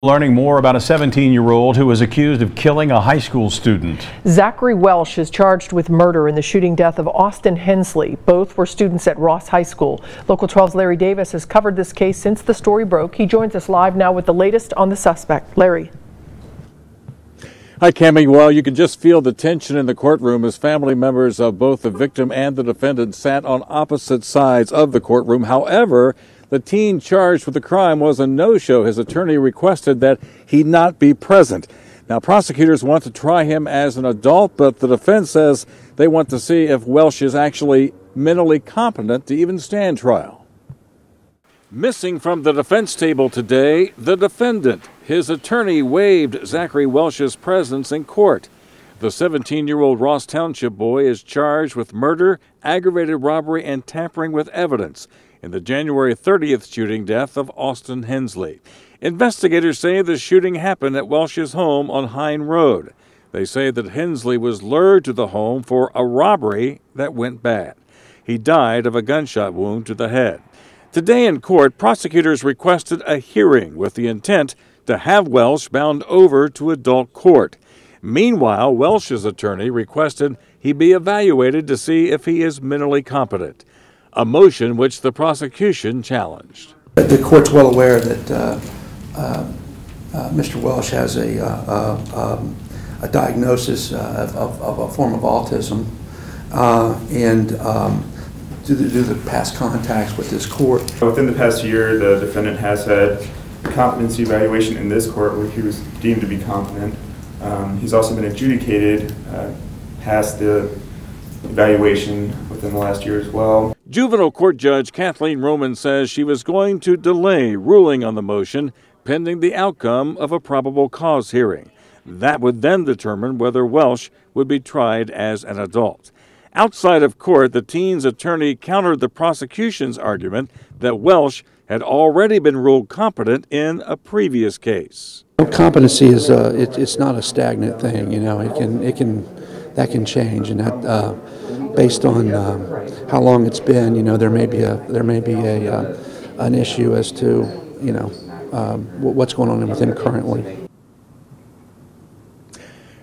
Learning more about a 17-year-old who was accused of killing a high school student. Zachary Welch is charged with murder in the shooting death of Austin Hensley. Both were students at Ross High School. Local 12's Larry Davis has covered this case since the story broke. He joins us live now with the latest on the suspect. Larry. Hi, Cammie. Well, you can just feel the tension in the courtroom as family members of both the victim and the defendant sat on opposite sides of the courtroom. However, the teen charged with the crime was a no-show. His attorney requested that he not be present. Now, prosecutors want to try him as an adult, but the defense says they want to see if Welch is actually mentally competent to even stand trial. Missing from the defense table today, the defendant. His attorney waived Zachary Welch's presence in court. The 17-year-old Ross Township boy is charged with murder, aggravated robbery, and tampering with evidence in the January 30th shooting death of Austin Hensley. Investigators say the shooting happened at Welch's home on Hine Road. They say that Hensley was lured to the home for a robbery that went bad. He died of a gunshot wound to the head. Today in court, prosecutors requested a hearing with the intent to have Welch bound over to adult court. Meanwhile, Welch's attorney requested he be evaluated to see if he is mentally competent, a motion which the prosecution challenged. The court's well aware that Mr. Welch has a diagnosis of a form of autism, and due to the past contacts with this court. Within the past year, the defendant has had a competency evaluation in this court where he was deemed to be competent. He's also been adjudicated past the evaluation within the last year as well. Juvenile court judge Kathleen says she was going to delay ruling on the motion pending the outcome of a probable cause hearing. That would then determine whether Welch would be tried as an adult. Outside of court, the teen's attorney countered the prosecution's argument that Welch had already been ruled competent in a previous case. Competency is it's not a stagnant thing, you know. That can change, and that based on how long it's been, you know, there may be an issue as to, you know, what's going on with him currently.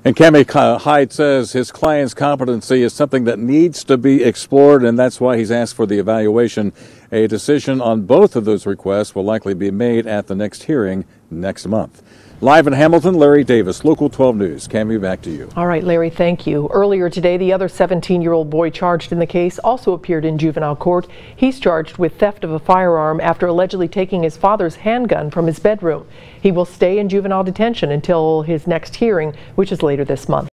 And Cammie Hyde says his client's competency is something that needs to be explored, and that's why he's asked for the evaluation. A decision on both of those requests will likely be made at the next hearing next month. Live in Hamilton, Larry Davis, Local 12 News. Cammie, back to you. All right, Larry, thank you. Earlier today, the other 17-year-old boy charged in the case also appeared in juvenile court. He's charged with theft of a firearm after allegedly taking his father's handgun from his bedroom. He will stay in juvenile detention until his next hearing, which is later this month.